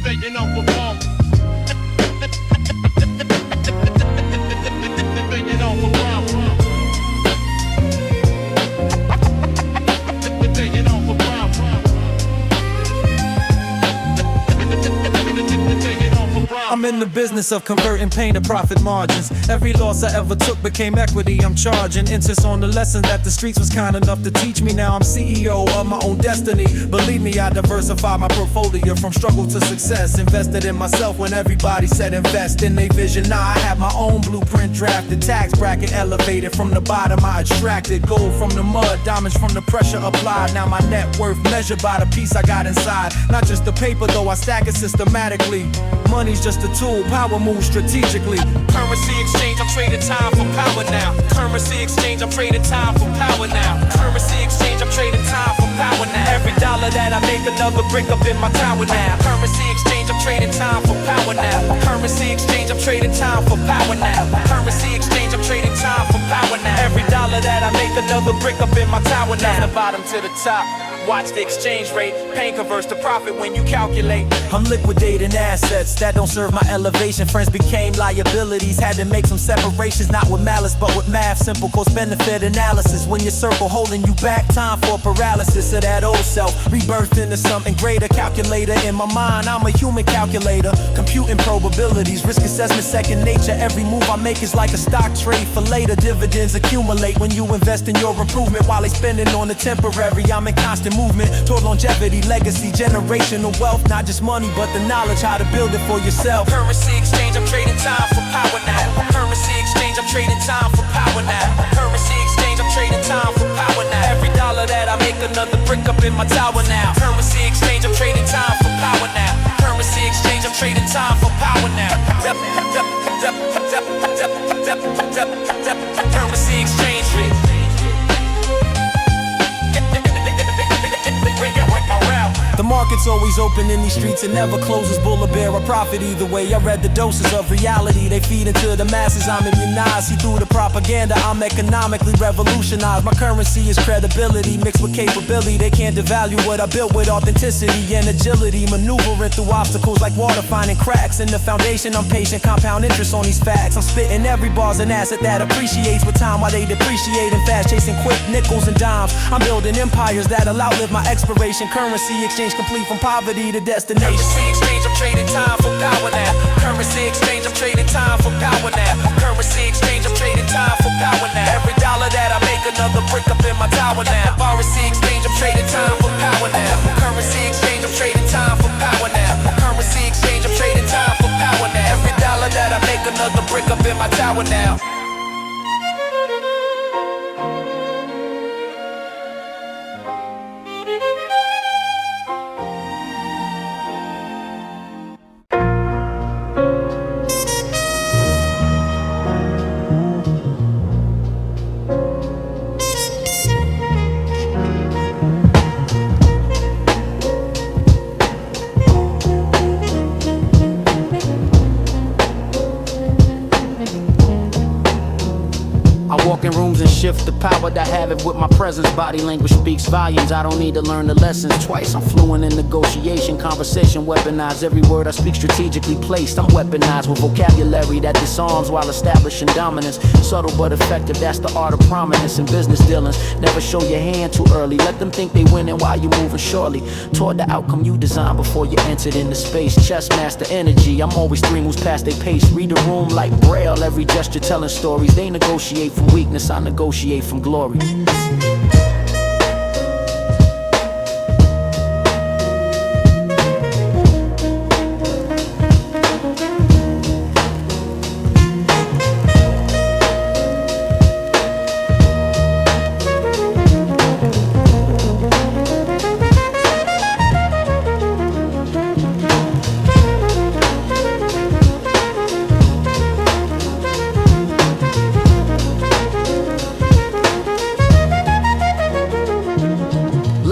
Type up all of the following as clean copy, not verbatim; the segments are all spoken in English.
Taking off a bomb. Taking off a bomb. Taking off a bomb. I'm in the business of converting pain to profit margins. Every loss I ever took became equity. I'm charging interest on the lesson that the streets was kind enough to teach me. Now I'm CEO of my own destiny. Believe me, I diversify my portfolio from struggle to success. Invested in myself when everybody said invest in their vision. Now I have my own blueprint drafted. Tax bracket elevated from the bottom. I extracted gold from the mud, diamonds from the pressure applied. Now my net worth measured by the piece I got inside. Not just the paper though, I stack it systematically. Money's just a tool, power moves strategically. Currency exchange, I'm trading time for power now. Currency exchange, I'm trading time for power now. Currency exchange, I'm trading time for power now. Every dollar that I make, another brick up in my tower now. Currency exchange, I'm trading time for power now. Currency exchange, I'm trading time for power now. Currency exchange, I'm trading time for power now. Every dollar that I make, another brick up in my tower now. From the bottom to the top, watch the exchange rate. Pain converts to profit when you calculate. I'm liquidating assets that don't serve my elevation. Friends became liabilities, had to make some separations. Not with malice, but with math, simple cost-benefit analysis. When your circle holding you back, time for paralysis of that old self. Rebirthed into something greater, calculator in my mind. I'm a human calculator, computing probabilities. Risk assessment second nature. Every move I make is like a stock trade for later. Dividends accumulate when you invest in your improvement. While they spending on the temporary, I'm in constant movement toward longevity, legacy, generational wealth. Not just money, but the knowledge how to build it for yourself. Currency exchange, I'm trading time for power now. Currency exchange, I'm trading time for power now. Currency exchange, I'm trading time for power now. Every dollar that I make, another brick up in my tower now. Currency exchange, I'm trading time for power now. Currency exchange, I'm trading time for power now. Currency exchange rate. The market's always open in these streets, it never closes. Bull or bear or profit either way. I read the doses of reality they feed into the masses. I'm immunized, see through the propaganda. I'm economically revolutionized. My currency is credibility mixed with capability. They can't devalue what I built with authenticity and agility. Maneuvering through obstacles like water finding cracks in the foundation. I'm patient, compound interest on these facts. I'm spitting every bar's an asset that appreciates with time while they depreciate and fast chasing quick nickels and dimes. I'm building empires that'll outlive my expiration. Currency exchange complete from poverty to destination. Currency exchange, I'm trading time for power now. Currency exchange, I'm trading time for power now. Currency exchange, I'm trading time for power now. Every dollar that I make, another brick up in my tower now. Currency exchange, I'm trading time for power now. Currency exchange, I'm trading time for power now. Currency exchange, I'm trading time for power now. Every dollar that I make, another brick up in my tower now. Walk in rooms and shift the power that I have it with my presence. Body language speaks volumes. I don't need to learn the lessons twice. I'm fluent in negotiation, conversation weaponized. Every word I speak strategically placed. I'm weaponized with vocabulary that disarms while establishing dominance. Subtle but effective, that's the art of prominence in business dealings. Never show your hand too early. Let them think they winning while you moving surely toward the outcome you designed before you entered into space. Chess master energy, I'm always 3 moves past their pace. Read the room like Braille, every gesture telling stories. They negotiate from weakness, I negotiate from glory.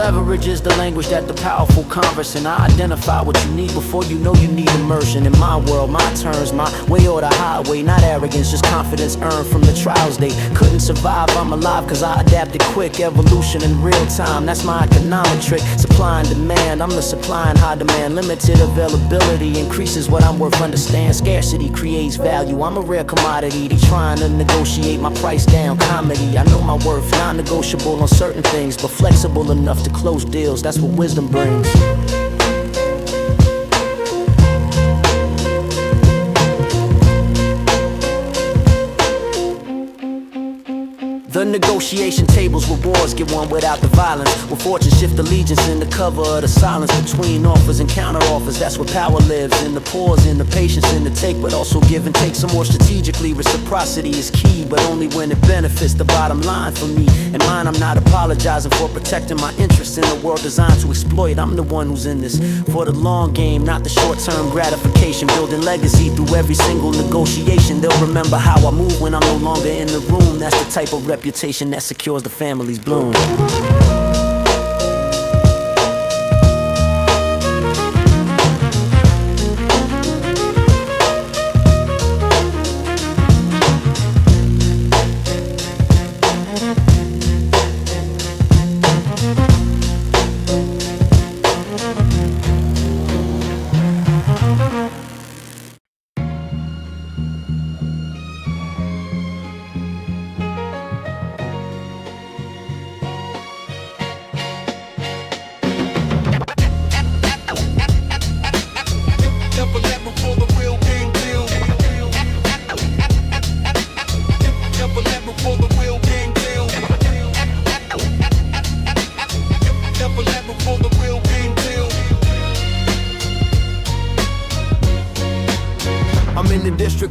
Leverage is the language that the powerful converse, and I identify what you need before you know you need immersion. In my world, my terms, my way or the highway. Not arrogance, just confidence earned from the trials they couldn't survive. I'm alive cause I adapted quick. Evolution in real time, that's my economic trick. Supply and demand, I'm the supply and high demand. Limited availability increases what I'm worth. Understand, scarcity creates value. I'm a rare commodity. They trying to negotiate my price down. Comedy, I know my worth. Non-negotiable on certain things, but flexible enough to close deals. That's what wisdom brings. The negotiation tables where wars get won without the violence, where fortunes shift allegiance in the cover of the silence between offers and counter offers. That's where power lives, in the pause, in the patience, in the take, but also give and take some more strategically. Reciprocity is key, but only when it benefits the bottom line for me and mine. I'm not apologizing for protecting my interests in a world designed to exploit. I'm the one who's in this for the long game, not the short-term gratification. Building legacy through every single negotiation. They'll remember how I move when I'm no longer in the room. That's the type of reputation that secures the family's bloom.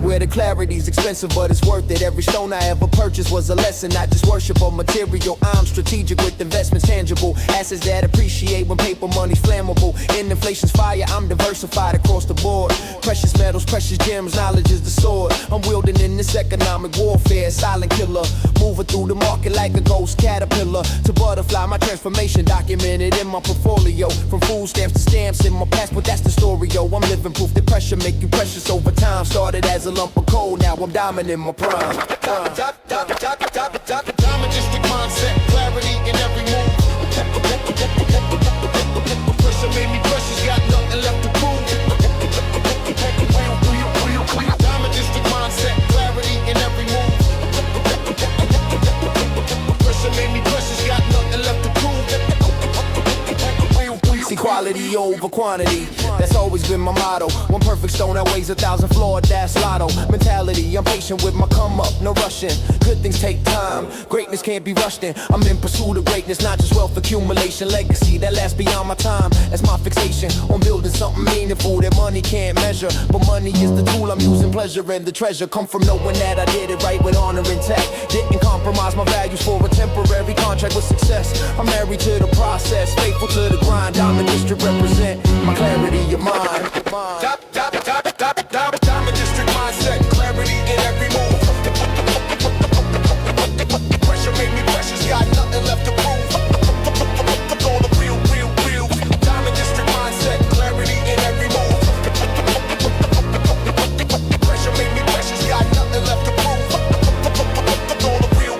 Where the clarity's expensive, but it's worth it. Every stone I ever purchased was a lesson, not just worship or material. I'm strategic with investments tangible, assets that appreciate when paper money's flammable. In inflation's fire, I'm diversified across the board. Precious metals, precious gems, knowledge is the sword. I'm wielding in this economic warfare, silent killer. Moving through the market like a ghost caterpillar. To butterfly, my transformation documented in my portfolio. From food stamps to stamps in my passport, that's the story, yo. I'm living proof that pressure make you precious over time. Started as a lump of coal, now I'm diamond in my prime. Diamondistic mindset, clarity in every move. Pressure made me precious, got nothing left to prove. Diamondistic mindset, clarity in every move. Pressure made me precious, got nothing left to prove. See, quality over quantity, that's always been my motto. One perfect stone that weighs 1,000 flawed, that's lotto mentality. I'm patient with my come up, no rushing. Good things take time, greatness can't be rushed in. I'm in pursuit of greatness, not just wealth accumulation. Legacy that lasts beyond my time, that's my fixation. On building something meaningful that money can't measure. But money is the tool I'm using, pleasure and the treasure come from knowing that I did it right with honor intact. Didn't compromise my values for a temporary contract with success. I'm married to the process, faithful to the grind. Diamond District represent my clarity of mind. Diamond District mindset, clarity in every move. Pressure made me precious, got nothing left to prove. All the real. Diamond District mindset, clarity in every move. Pressure made me precious, got nothing left to prove. All the real.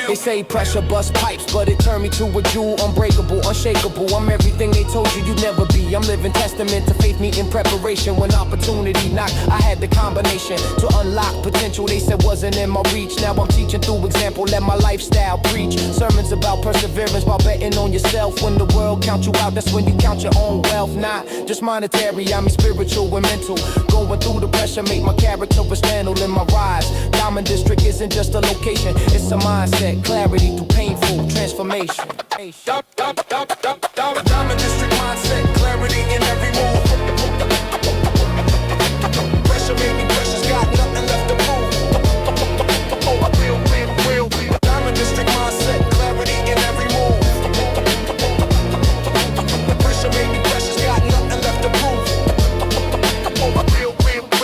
They say pressure bust pipes, but it turned me to a jewel, unbreakable, unshakable. I'm everything they told you you'd never be. I'm living testament to faith meeting preparation. When opportunity knocked, I had the combination to unlock potential they said wasn't in my reach. Now I'm teaching through example, let my lifestyle preach. Sermons about perseverance while betting on yourself. When the world counts you out, that's when you count your own wealth. Not just monetary, I mean spiritual and mental. Going through the pressure, make my character a scandal in my rise. Diamond District isn't just a location, it's a mindset. Clarity through painful transformation. Diamond District mindset, clarity in every move. Pressure made me precious, got nothing left to prove. Real. Diamond District mindset, clarity in every move. Pressure made me precious, got nothing left to prove. Real.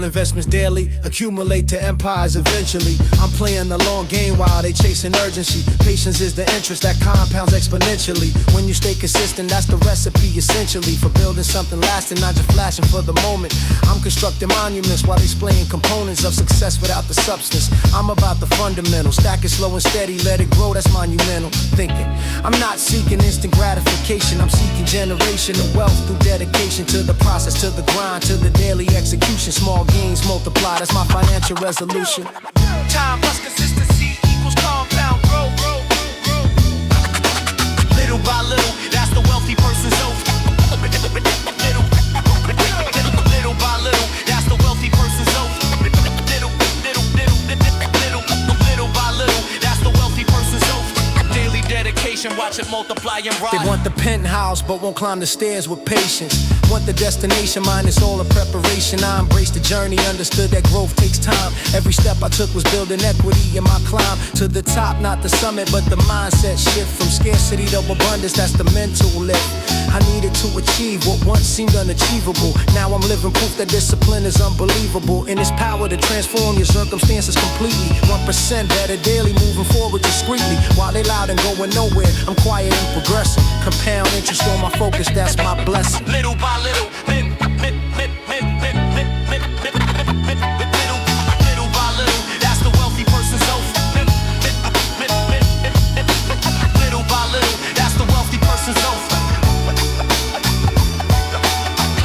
Small investments daily accumulate to empires eventually. I'm playing the long game while they chasing urgency. Patience is the interest that compounds exponentially. When you stay consistent, that's the recipe essentially for building something lasting, not just flashing for the moment. I'm constructing monuments while displaying components of success without the substance. I'm about the fundamentals. Stack it slow and steady, let it grow, that's monumental thinking. I'm not seeking instant gratification, I'm seeking generational wealth through dedication to the process, to the grind, to the daily execution. Small gains multiply, that's my financial resolution. Time plus consistency equals compound growth. Little by little, that's the wealthy person's oath. Little by little, that's the wealthy person's oath. Little by little, that's the wealthy person's oath. Daily dedication, watch it multiply and rise. They want the penthouse but won't climb the stairs with patience. Want the destination, mine is all a preparation. I embrace the journey, understood that growth takes time. Every step I took was building equity in my climb. To the top, not the summit, but the mindset shift. From scarcity to abundance, that's the mental lift. I needed to achieve what once seemed unachievable. Now I'm living proof that discipline is unbelievable. In its power to transform your circumstances completely. 1% better daily, moving forward discreetly. While they loud and going nowhere, I'm quiet and progressing. Compound interest on my focus, that's my blessing. Little by little, little by little, that's the wealthy person's oath. Little by little, that's the wealthy person's oath.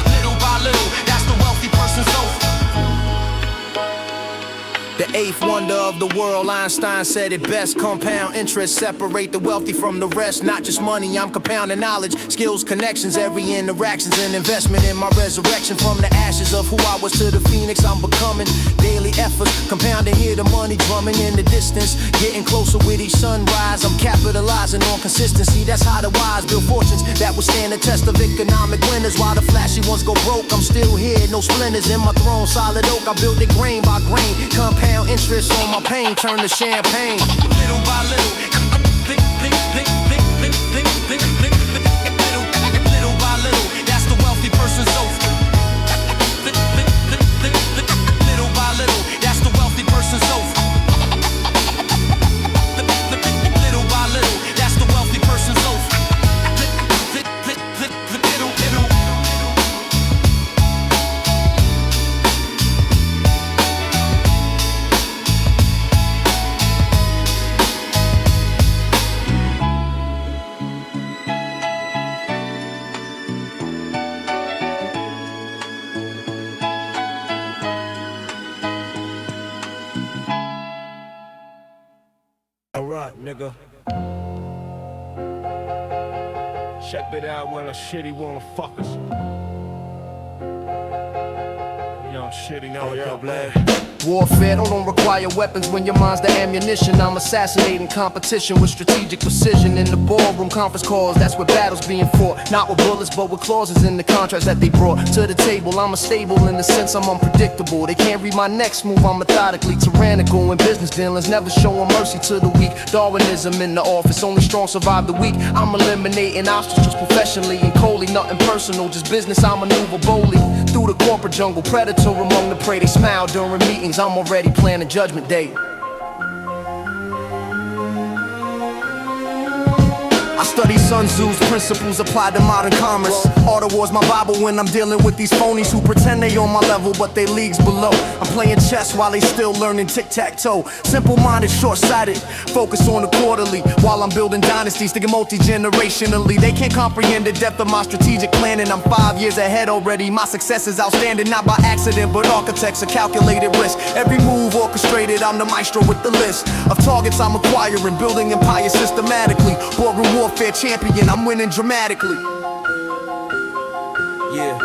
Little by little, that's the wealthy person's oath. The eighth wonder of the world, Einstein said it best. Compound interest, separate the wealthy from the rest. Not just money, I'm compounding knowledge, skills, connections. Every interaction's an investment in my resurrection. From the ashes of who I was to the phoenix I'm becoming. Daily efforts, compounding, hear the money drumming in the distance. Getting closer with each sunrise, I'm capitalizing on consistency. That's how the wise build fortunes that will stand the test of economic winners. While the flashy ones go broke, I'm still here, no splinters in my throne. Solid oak, I built it grain by grain. Compound interest on my pain, turn to champagne. Little by little, little by little, that's the wealthy person's oath. Little by little, that's the wealthy person's oath. Little by little, that's the wealthy person's oath. Alright, nigga. Check it out when a shitty wanna fuck us. Young shitty, know yo, black. Warfare don't require weapons when your mind's the ammunition. I'm assassinating competition with strategic precision. In the ballroom conference calls, that's where battles being fought. Not with bullets, but with clauses in the contracts that they brought to the table. I'm unstable in the sense I'm unpredictable. They can't read my next move, I'm methodically tyrannical. In business dealings, never showing mercy to the weak. Darwinism in the office, only strong survive the weak. I'm eliminating obstacles professionally and coldly. Nothing personal, just business, I maneuver boldly. Through the corporate jungle, predator among the prey. They smile during meetings, I'm already planning judgment day. I study Sun Tzu's principles applied to modern commerce. Art of war's my Bible when I'm dealing with these phonies who pretend they on my level but they leagues below. I'm playing chess while they still learning tic-tac-toe. Simple-minded, short-sighted, focus on the quarterly. While I'm building dynasties, thinking multi-generationally. They can't comprehend the depth of my strategic planning. I'm 5 years ahead already, my success is outstanding. Not by accident, but architects a calculated risk. Every move orchestrated, I'm the maestro with the list of targets I'm acquiring, building empires systematically. Boardroom warfare champion, I'm winning dramatically. Yeah.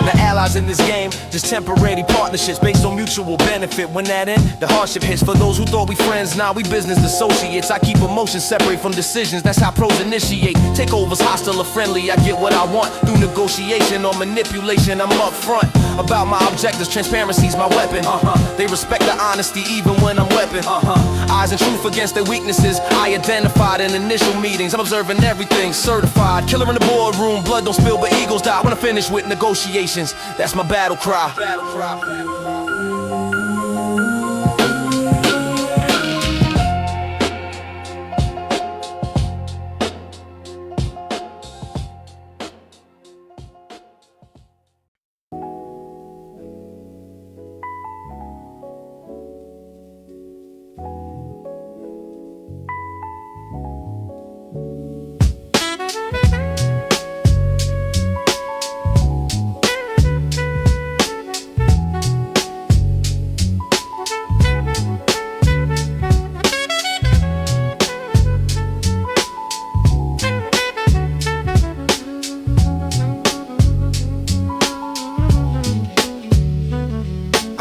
The allies in this game, just temporary partnerships based on mutual benefit. When that end, the hardship hits. For those who thought we friends, now we business associates. I keep emotions separate from decisions, that's how pros initiate. Takeovers hostile or friendly, I get what I want. Through negotiation or manipulation, I'm up front. About my objectives, transparency's my weapon. They respect the honesty even when I'm weapon. Eyes and truth against their weaknesses, I identified in initial meetings. I'm observing everything, certified. Killer in the boardroom, blood don't spill but egos die. When I finish with negotiations, that's my battle cry.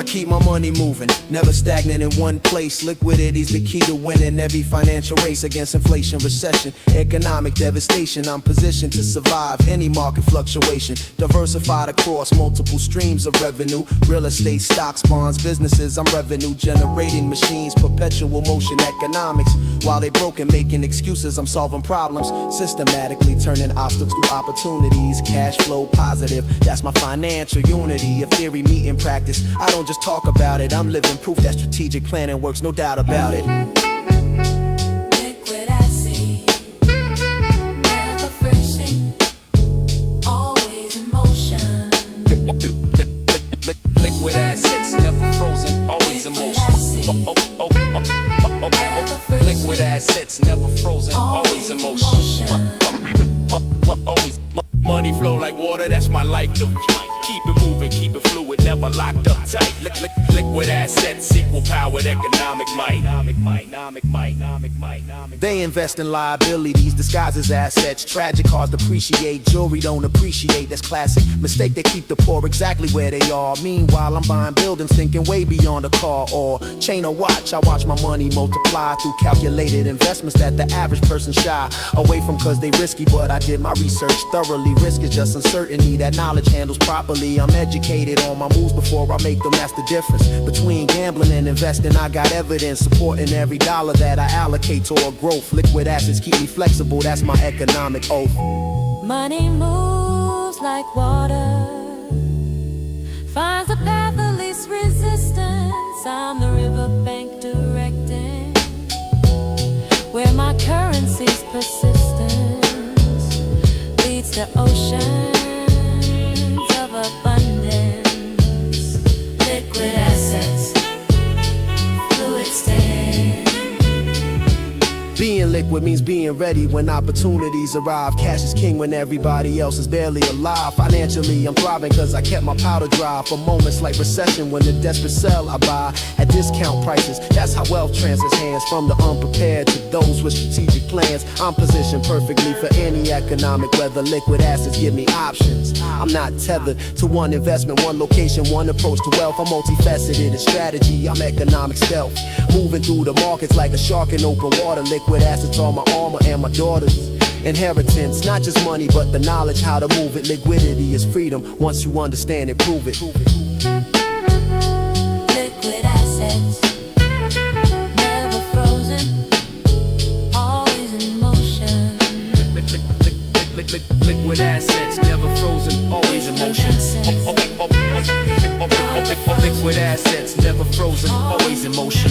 Keep my money moving, never stagnant in one place. Liquidity's the key to winning every financial race against inflation, recession, economic devastation. I'm positioned to survive any market fluctuation. Diversified across multiple streams of revenue. Real estate, stocks, bonds, businesses. I'm revenue generating machines, perpetual motion economics. While they broken, making excuses, I'm solving problems. Systematically turning obstacles to opportunities. Cash flow positive, that's my financial unity. A theory meet in practice, I don't just talk about it, I'm living proof that strategic planning works, no doubt about it. Liquid acid, never freezing, always in motion. Liquid assets, never frozen, always in motion. Liquid assets, never frozen, always in motion. Always money flow like water, that's my life. Keep it moving, keep it fluid, never locked up tight. Liquid assets equal powered economic might. They invest in liabilities, disguised as assets. Tragic cars depreciate, jewelry don't appreciate. That's classic mistake, they keep the poor exactly where they are. Meanwhile, I'm buying buildings, thinking way beyond a car or chain or watch. I watch my money multiply through calculated investments that the average person shy away from cause they risky. But I did my research thoroughly. Risk is just uncertainty that knowledge handles properly. I'm educated on my moves before I make them, that's the difference between gambling and investing. I got evidence supporting every dollar that I allocate toward growth. Liquid assets keep me flexible, that's my economic oath. Money moves like water, finds a path of least resistance. I'm the riverbank directing where my currency's persistence leads to oceans of abundance. Liquid assets, fluid stand. Being liquid means being ready when opportunities arrive. Cash is king when everybody else is barely alive. Financially, I'm thriving cause I kept my powder dry for moments like recession when the desperate sell I buy at discount prices. That's how wealth transfers hands from the unprepared to those with strategic plans. I'm positioned perfectly for any economic weather. Liquid assets give me options. I'm not tethered to one investment, one location, one approach to wealth. I'm multifaceted in strategy, I'm economic stealth. Moving through the markets like a shark in open water. Liquid assets are my armor and my daughter's inheritance. Not just money, but the knowledge how to move it. Liquidity is freedom. Once you understand it, prove it. Liquid assets, never frozen, always in motion. Liquid assets, never frozen, always in motion. Liquid assets, never frozen, always in motion.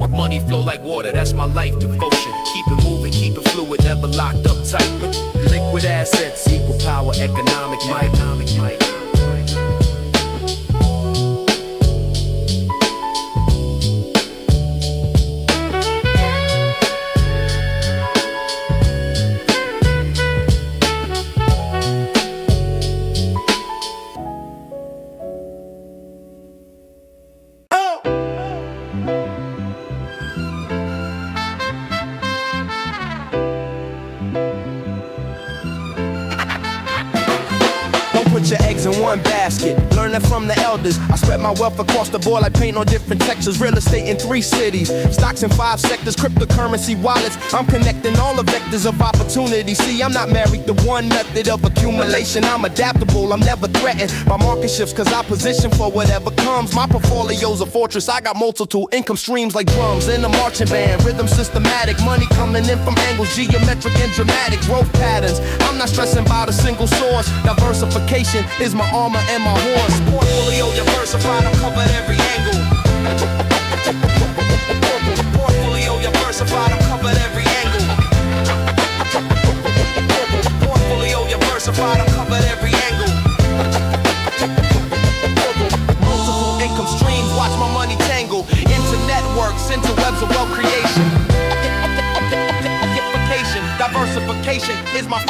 Money flow like water, that's my life devotion. Keep it moving, keep it fluid, never locked up tight. Liquid assets equal power, economic might. put your eggs in one basket. Learn that from the elders. I spread my wealth across the board like paint on different textures. Real estate in 3 cities, stocks in 5 sectors, cryptocurrency wallets. I'm connecting all the vectors of opportunity. See, I'm not married to one method of accumulation. I'm adaptable, I'm never threatened by market shifts, cause I position for whatever comes. My portfolio's a fortress, I got multiple income streams like drums in a marching band. Rhythm systematic, money coming in from angles, geometric and dramatic growth patterns. I'm not stressing about a single source. Diversification is my armor and my horse. Portfolio diversified, I'm covered every angle. Portfolio diversified, I'm covered every angle. Portfolio diversified, I'm covered every angle. Multiple income streams, watch my money tangle into networks, into webs of wealth creation. Diversification is my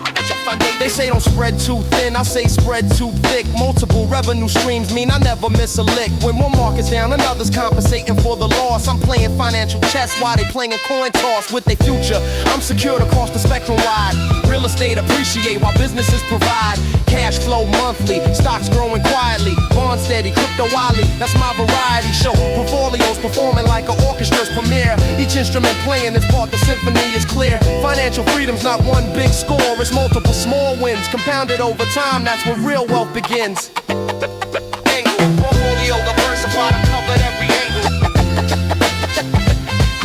foundation. They say don't spread too thin, I say spread too thick. Multiple revenue streams mean I never miss a lick. When one market's down, another's compensating for the loss. I'm playing financial chess while they playing coin toss with their future. I'm secured across the spectrum wide. Real estate appreciate while businesses provide. Cash flow monthly, stocks growing quietly. Bond steady, crypto wildly, that's my variety show. Portfolios performing like an orchestra's premiere. Each instrument playing its part, the symphony is clear. Financial freedom's not one big score, it's multiple small wins compounded over time, that's where real wealth begins. Angle, portfolio diversified, I'm covered every angle.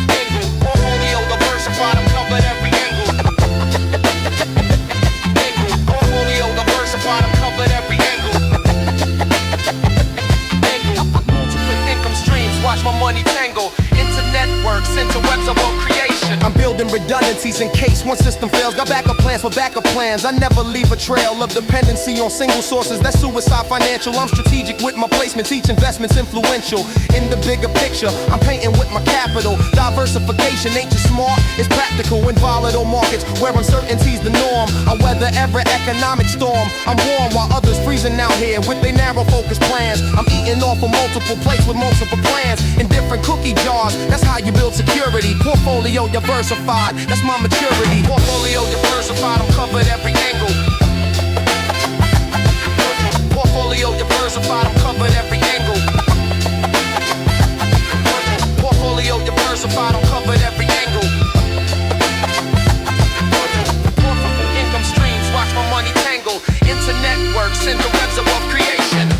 Angle, portfolio diversified, I'm covered every angle. Angle, portfolio diversified, I'm covered every angle. Angle, multiple income streams, watch my money tangle into networks, into webs of wealth creation. I'm building redundancies in case one system fails. Got backup plans for backup plans. I never leave a trail of dependency on single sources. That's suicide financial. I'm strategic with my placements. Each investment's influential. In the bigger picture, I'm painting with my capital. Diversification ain't just smart, it's practical in volatile markets where uncertainty's the norm. I weather every economic storm. I'm warm while others freezing out here with their narrow focus plans. I'm eating off of multiple plates with multiple plans in different cookie jars. That's how you build security. Portfolio diversified, that's my maturity. Portfolio diversified, I'm covered every angle. Portfolio diversified, I'm covered every angle. Portfolio diversified, I'm covered every angle. Income streams, watch my money tangle into networks, into webs of wealth creation.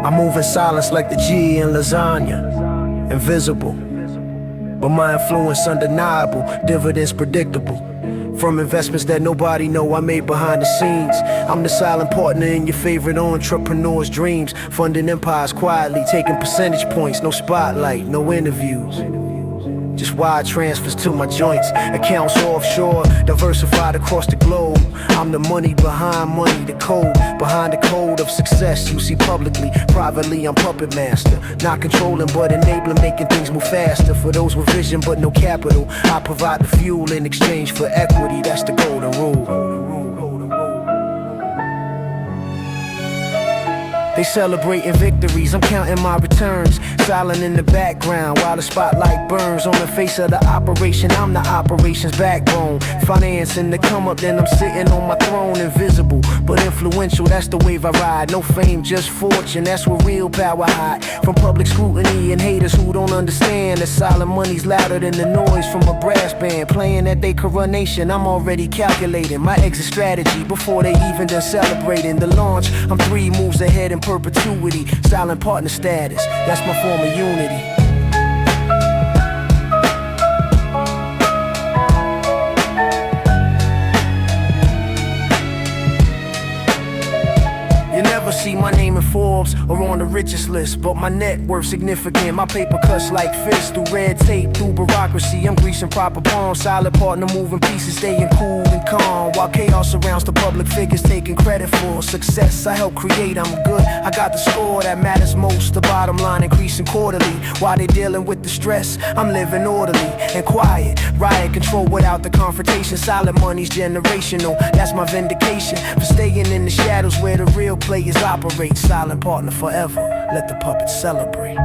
I move in silence like the G in lasagna, invisible, but my influence undeniable, dividends predictable. From investments that nobody know I made behind the scenes. I'm the silent partner in your favorite entrepreneur's dreams, funding empires quietly, taking percentage points, no spotlight, no interviews. Just wire transfers to my joints, accounts offshore, diversified across the globe. I'm the money behind money, the code behind the code of success. You see publicly, privately I'm puppet master, not controlling but enabling, making things move faster. For those with vision but no capital, I provide the fuel in exchange for equity. That's the golden rule. They celebrating victories, I'm counting my returns. Silent in the background while the spotlight burns. On the face of the operation, I'm the operation's backbone. Financing the come up, then I'm sitting on my throne. Invisible, but influential, that's the wave I ride. No fame, just fortune, that's where real power hide. From public scrutiny and haters who don't understand that silent money's louder than the noise from a brass band. Playing at their coronation, I'm already calculating my exit strategy before they even done celebrating the launch. I'm 3 moves ahead in perpetuity, silent partner status, that's my form of unity. You never see my name in Forbes, Forbes or on the richest list, but my net worth significant. My paper cuts like fists through red tape, through bureaucracy. I'm greasing proper palms, silent partner moving pieces, staying cool and calm while chaos surrounds the public figures taking credit for success. I help create, I'm good. I got the score that matters most. The bottom line increasing quarterly. While they dealing with the stress, I'm living orderly and quiet. Riot control without the confrontation. Silent money's generational. That's my vindication for staying in the shadows where the real players operate. Silent partner forever. Let the puppets celebrate.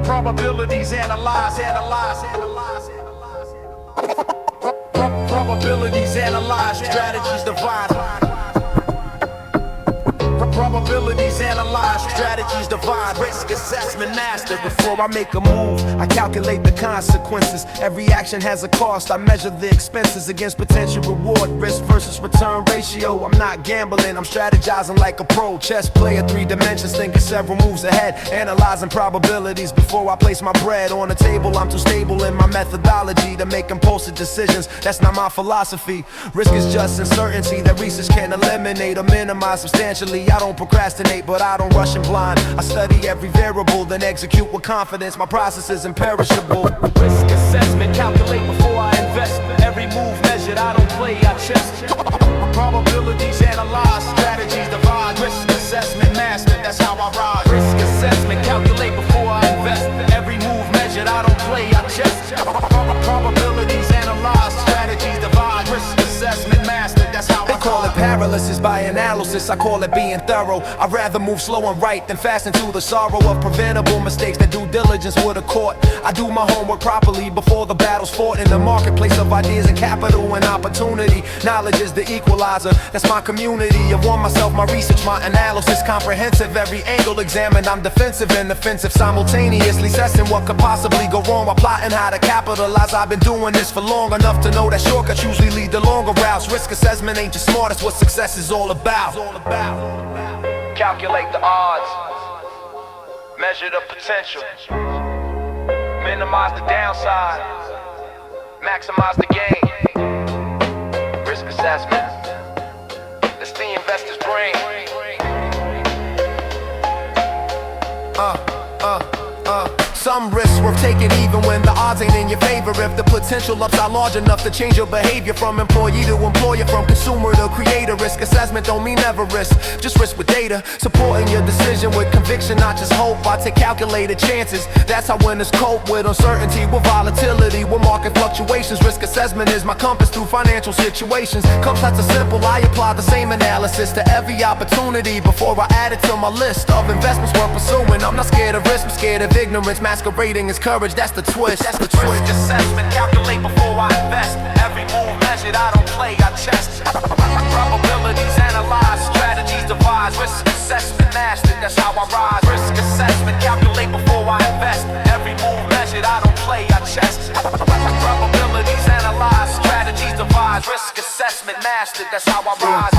Probabilities analyze. Probabilities analyze, strategies divide. Probabilities analyze, strategies divide. Risk assessment master. Before I make a move, I calculate the consequences. Every action has a cost. I measure the expenses against potential reward. Risk versus return ratio. I'm not gambling, I'm strategizing like a pro. Chess player, 3 dimensions, thinking several moves ahead. Analyzing probabilities before I place my bread on the table. I'm too stable in my methodology to make impulsive decisions. That's not my philosophy. Risk is just uncertainty that research can eliminate or minimize substantially. I don't procrastinate, but I don't rush in blind. I study every variable, then execute with confidence. My process is imperishable. Risk assessment, calculate before I invest. Every move measured, I don't play, I chess. Probabilities analyze, strategies divide. Risk assessment master, that's how I ride. Risk assessment, calculate before I invest. Every move measured, I don't play, I chess. Probabilities analyze, strategies divide. Risk assessment master, that's how I ride. They call it paralysis by analysis, I call it being thorough. I'd rather move slow and right than fast into the sorrow of preventable mistakes that due diligence would have caught. I do my homework properly before the battle's fought. In the marketplace of ideas and capital and opportunity, knowledge is the equalizer, that's my community. I've won myself, my research, my analysis comprehensive. Every angle examined, I'm defensive and offensive simultaneously, assessing what could possibly go wrong while plotting how to capitalize. I've been doing this for long enough to know that shortcuts usually lead to longer routes. Risk assessment ain't just smart, it's what success is all about. Calculate the odds, measure the potential, minimize the downside, maximize the gain. Risk assessment, that's the investor's brain. Some risks worth taking even when the odds ain't in your favor. If the potential upside large enough to change your behavior from employee to employer, from consumer to creator. Risk assessment don't mean never risk, just risk with data, supporting your decision with conviction, not just hope. I take calculated chances, that's how winners cope with uncertainty, with volatility, with market fluctuations. Risk assessment is my compass through financial situations. Concepts are simple, I apply the same analysis to every opportunity before I add it to my list of investments worth pursuing. I'm not scared of risk, I'm scared of ignorance masquerading as courage, that's the twist. Risk assessment, calculate before I invest. Every move measured, I don't play, I chess. Probabilities analyze, strategies devise. Risk assessment mastered, that's how I rise. Risk assessment, calculate before I invest. Every move measured, I don't play, I chess. Probabilities analyze, strategies devise. Risk assessment mastered, that's how I rise.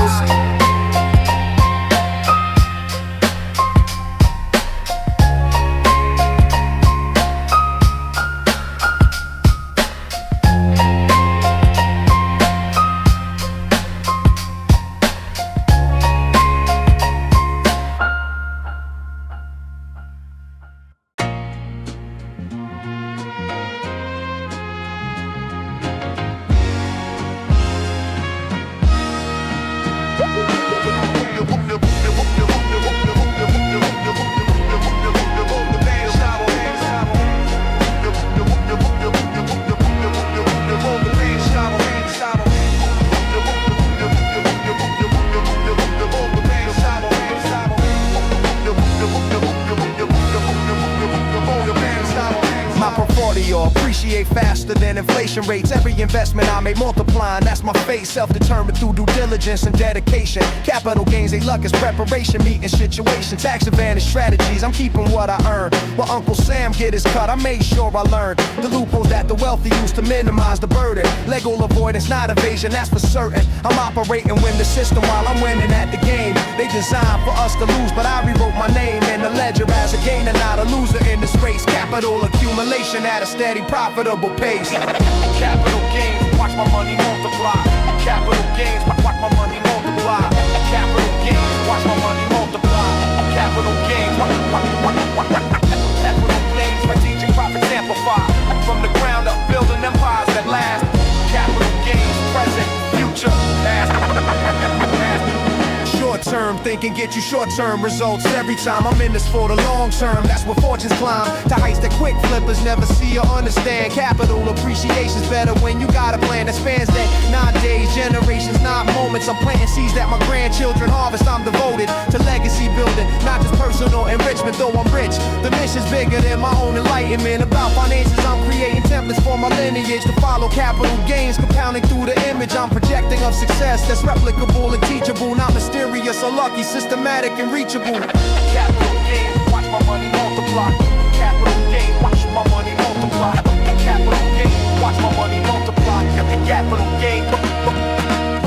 appreciate faster than inflation rates. Every investment I make multiplying, that's my fate. Self-determined through due diligence and dedication. Capital gains ain't luck, it's preparation. Meeting situation, tax advantage strategies. I'm keeping what I earn. While Uncle Sam get his cut, I made sure I learned the loopholes that the wealthy use to minimize the burden. Legal avoidance, not evasion, that's for certain. I'm operating win the system while I'm winning at the game. They designed for us to lose, but I rewrote my name in the ledger as a gainer, not a loser in this race. Capital accumulation at a steady, profitable pace. Capital gains, watch my money multiply. Capital gains, watch my money multiply. Capital gains, watch my money multiply. Capital gains, capital gains, strategic profits amplify. From the ground up, building empires that last. Capital gains, present, future, past. Short-term thinking get you short-term results. Every time I'm in this for the long term, that's where fortunes climb to heights that quick flippers never see or understand. Capital appreciation's better when you got a plan that spans that nowadays generations, not moments. I'm planting seeds that my grandchildren harvest. I'm devoted to legacy building, not just personal enrichment. Though I'm rich, the mission's bigger than my own enlightenment. About finances, I'm creating templates for my lineage to follow. Capital gains compounding through the image I'm projecting of success that's replicable and teachable, not mysterious or lucky, systematic and reachable. Capital gains, watch my money multiply. Capital gains, watch my money multiply. Capital gains, watch my money multiply. Capital gains.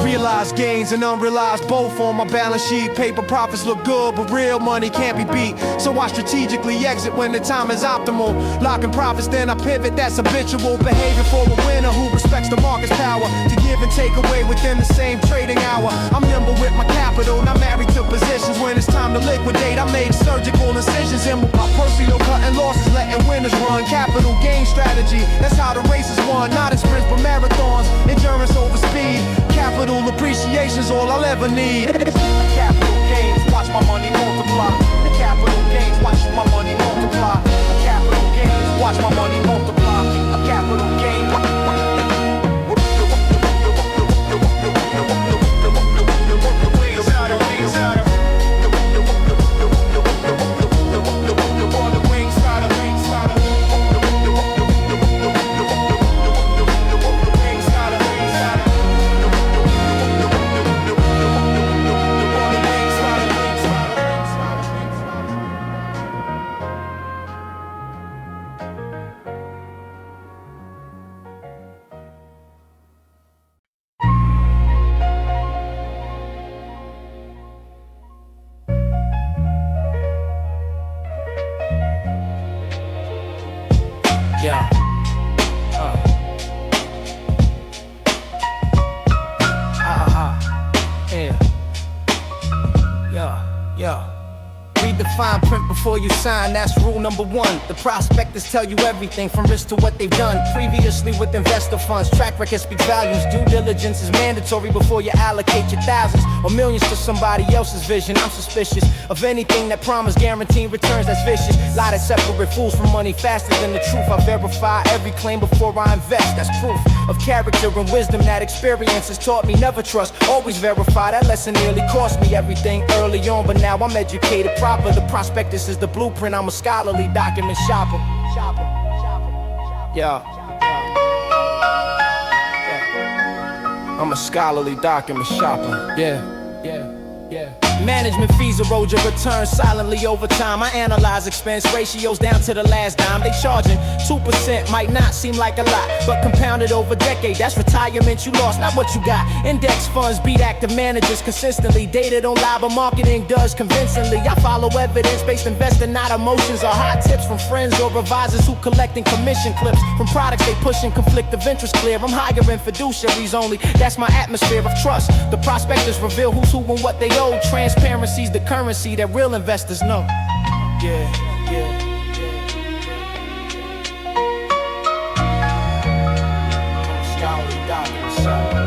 Realized gains and unrealized both on my balance sheet. Paper profits look good, but real money can't be beat. So I strategically exit when the time is optimal. Locking profits, then I pivot, that's habitual behavior for a winner who respects the market's power to give and take away within the same trading hour. I'm nimble with my capital, not married to positions. When it's time to liquidate, I made surgical incisions in with my personal cutting losses, letting winners run. Capital gain strategy, that's how the race is won. Not in sprints but marathons, endurance over speed. Capital appreciation's all I'll ever need. Capital gains, watch my money multiply. Capital gains, watch my money multiply. Capital gains, watch my money multiply. Capital gains. Yeah. Yeah. Read the fine print before you sign, that's rule number one. The prospectors tell you everything from risk to what they've done previously with investor funds. Track record speaks volumes. Due diligence is mandatory before you allocate your thousands or millions to somebody else's vision. I'm suspicious of anything that promise guaranteed returns that's vicious. Lie that separate fools from money faster than the truth. I verify every claim before I invest. That's proof of character and wisdom that experience has taught me. Never trust, always verify. That lesson nearly cost me everything early on, but now I'm educated proper. The prospectus is the blueprint. I'm a scholarly document shopper. Yeah. I'm a scholarly document shopper. Yeah. Management fees erode your return silently over time. I analyze expense ratios down to the last dime. They charging 2%, might not seem like a lot, but compounded over a decade, that's retirement you lost, not what you got. Index funds beat active managers consistently. Data don't lie, but marketing does convincingly. I follow evidence-based investing, not emotions or hot tips from friends or advisors who collecting commission clips from products they pushing. Conflict of interest clear. I'm hiring fiduciaries only. That's my atmosphere of trust. The prospectors reveal who's who and what they owe. Transparency's the currency that real investors know. Yeah. Scholarly document shopper.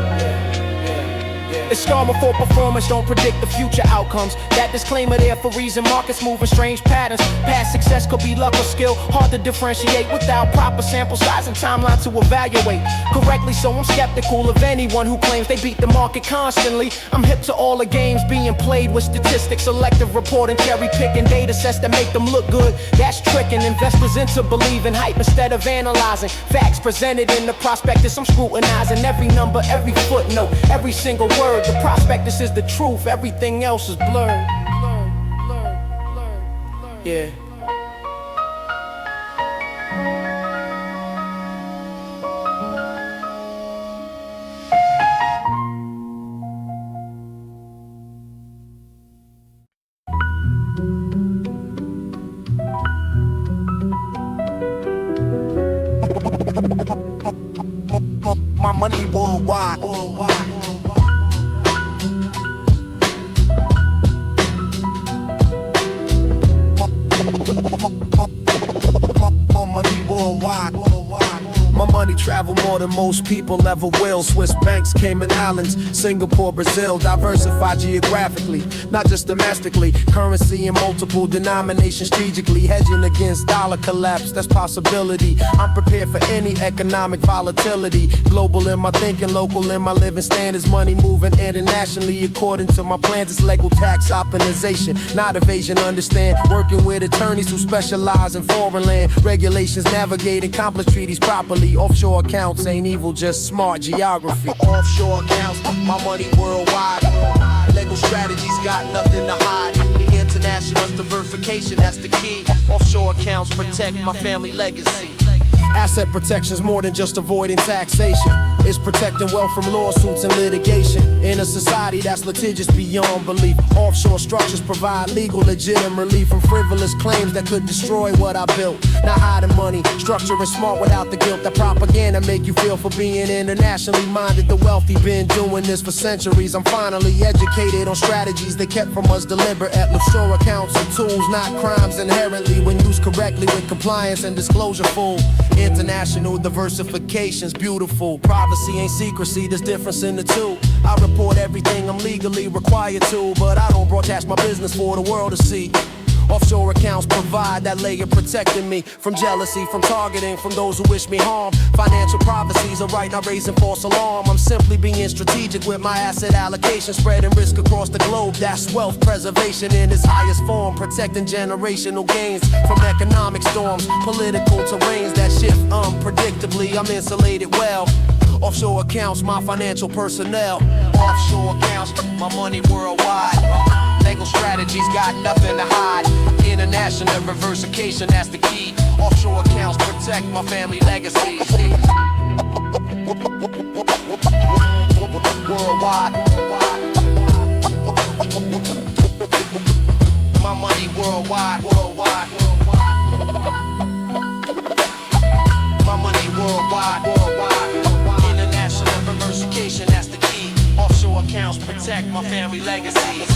Yeah. It's karma for performance, don't predict the future outcomes. That disclaimer there for reason, markets move in strange patterns. Past success could be luck or skill, hard to differentiate without proper sample size and timeline to evaluate correctly. So I'm skeptical of anyone who claims they beat the market constantly. I'm hip to all the games being played with statistics, selective reporting, cherry picking data sets that make them look good. That's tricking investors into believing hype instead of analyzing facts presented in the prospectus. I'm scrutinizing every number, every footnote, every single word. The prospectus is the truth, everything else is blurred. Yeah. My money worldwide. My money worldwide. My money travel more than most people ever will. Swiss banks, Cayman Islands, Singapore, Brazil. Diversified geographically, not just domestically. Currency in multiple denominations strategically. Hedging against dollar collapse, that's possibility. I'm prepared for any economic volatility. Global in my thinking, local in my living standards. Money moving internationally according to my plans. It's legal tax optimization, not evasion, understand. Working with attorneys who specialize in foreign land regulations, navigating complex treaties properly. Offshore accounts ain't evil, just smart geography. Offshore accounts, my money worldwide. Legal strategies got nothing to hide. International diversification, that's the key. Offshore accounts protect my family legacy. Asset protection's more than just avoiding taxation. It's protecting wealth from lawsuits and litigation. In a society that's litigious beyond belief, offshore structures provide legal legitimate relief from frivolous claims that could destroy what I built. Not hiding money, structuring smart without the guilt. That propaganda make you feel for being internationally minded. The wealthy been doing this for centuries. I'm finally educated on strategies they kept from us deliberate. Offshore accounts are tools, not crimes inherently, when used correctly with compliance and disclosure full. International diversification's beautiful. Privacy ain't secrecy, there's difference in the two. I report everything I'm legally required to, but I don't broadcast my business for the world to see. Offshore accounts provide that layer protecting me from jealousy, from targeting, from those who wish me harm. Financial prophecies are right, not raising false alarm. I'm simply being strategic with my asset allocation, spreading risk across the globe. That's wealth preservation in its highest form, protecting generational gains from economic storms, political terrains that shift unpredictably. I'm insulated well. Offshore accounts, my financial personnel. Offshore accounts, my money worldwide. Legal strategies got nothing to hide. International diversification, that's the key. Offshore accounts protect my family legacy. Worldwide. My money worldwide, worldwide. My money worldwide, worldwide. International diversification, that's the key. Offshore accounts protect my family legacy.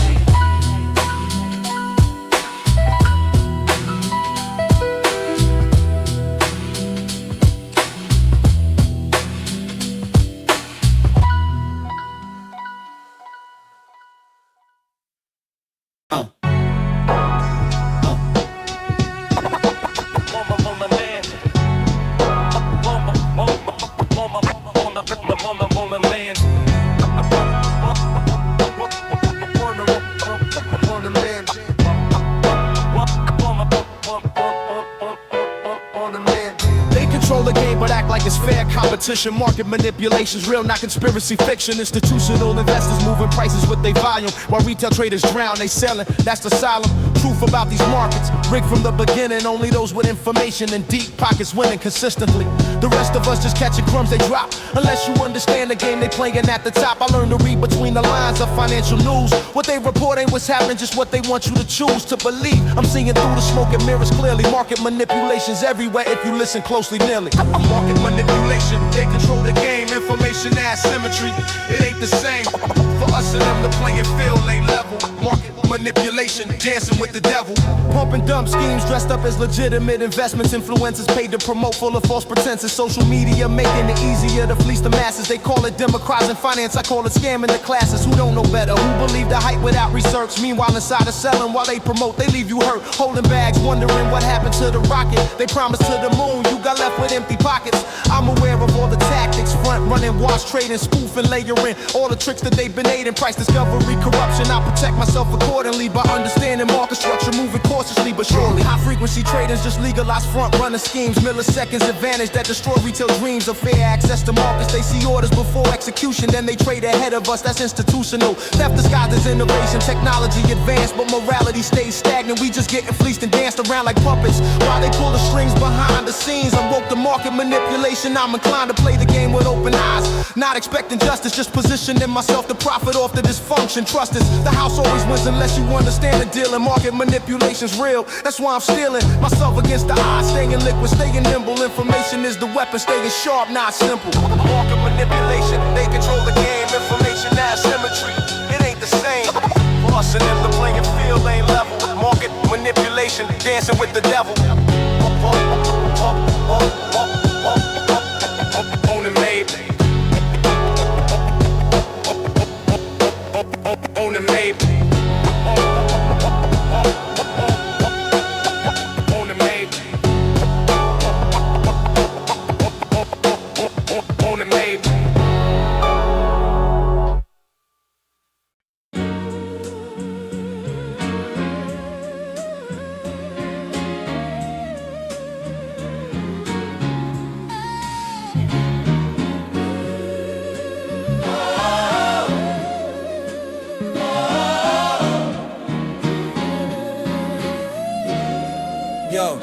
Market manipulations, real, not conspiracy fiction. Institutional investors moving prices with their volume, while retail traders drown, they selling. That's the solemn truth about these markets. Rigged from the beginning, only those with information and deep pockets winning consistently. The rest of us just catching crumbs they drop. Unless you understand the game they playing at the top. I learned to read between the lines of financial news. What they report ain't what's happening, just what they want you to choose to believe. I'm seeing through the smoke and mirrors clearly. Market manipulations everywhere if you listen closely nearly. Market manipulation, they control the game. Information asymmetry, it ain't the same. For us and them, the playing field ain't level. Market manipulation, dancing with the devil. Pumping dumb schemes dressed up as legitimate investments. Influencers paid to promote full of false pretenses. Social media making it easier to fleece the masses. They call it democratizing finance, I call it scamming the classes. Who don't know better? Who believe the hype without research? Meanwhile inside of selling while they promote, they leave you hurt. Holding bags, wondering what happened to the rocket. They promised to the moon, you got left with empty pockets. I'm aware of all the tactics, front running, wash trading, spoofing, layering, all the tricks that they've been aiding. Price discovery, corruption, I protect myself accordingly by understanding market structure, moving cautiously but surely. High frequency traders just legalize front running schemes, milliseconds advantage that destroy retail dreams of fair access to markets. They see orders before execution, then they trade ahead of us. That's institutional. Theft disguised as innovation, technology advanced, but morality stays stagnant. We just getting fleeced and danced around like puppets while they pull the strings behind the scenes. Unwoke the market manipulation. I'm inclined to play the game with open eyes, not expecting justice, just positioning myself to profit off the dysfunction. Trust us, the house always wins unless you understand the deal. And market manipulation's real. That's why I'm stealing myself against the odds, staying liquid, staying nimble. Information is the weapon, staying sharp, not simple. Market manipulation, they control the game. Information, asymmetry, it ain't the same. For us and them, the playing field ain't level. Market manipulation, dancing with the devil. On and made. On and made. On and made. On and made. Yo,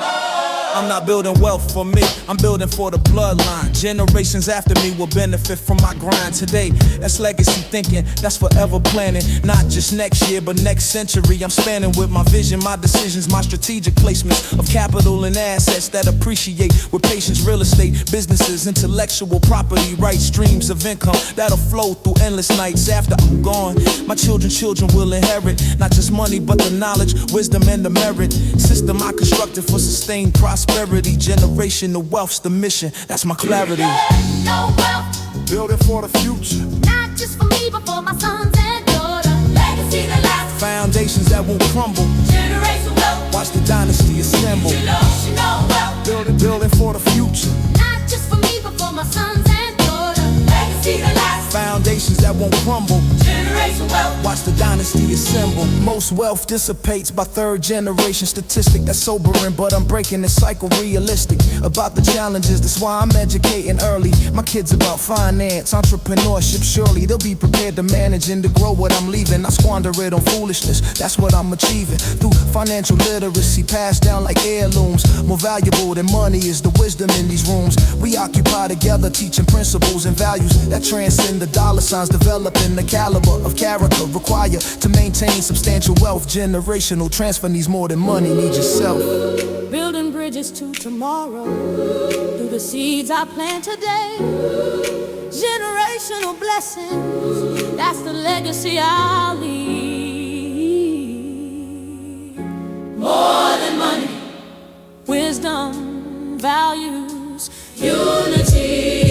I'm not building wealth for me, I'm building for the bloodline. Generations after me will benefit from my grind today. That's legacy thinking, that's forever planning. Not just next year, but next century. I'm spanning with my vision, my decisions, my strategic placements of capital and assets that appreciate with patience. Real estate, businesses, intellectual property rights, streams of income that'll flow through endless nights after I'm gone. My children will inherit not just money, but the knowledge, wisdom, and the merit. System I constructed for sustained prosperity. Generational wealth's the mission, that's my clarity. No wealth, Building for the future. not just for me, but for my sons and daughters. Legacy that lasts, Foundations that won't crumble, generational wealth, watch the dynasty assemble. generational wealth, Building for the future. not just for me, but for my sons and daughters. Legacy that lasts, Foundations that won't crumble, generational wealth, watch the dynasty assemble. Most wealth dissipates by third generation. Statistic that's sobering, but I'm breaking the cycle realistic. About the challenges, that's why I'm educating early. My kids about finance, entrepreneurship. Surely they'll be prepared to manage and to grow what I'm leaving. I squander it on foolishness, that's what I'm achieving. Through financial literacy, passed down like heirlooms. More valuable than money is the wisdom in these rooms. We occupy together, teaching principles and values that transcend the dollar signs, developing the caliber of character required to maintain substantial wealth. Generational transfer needs more than money, need yourself. building bridges to tomorrow through the seeds I plant today. Generational blessings, that's the legacy I'll leave. More than money, wisdom, values, unity.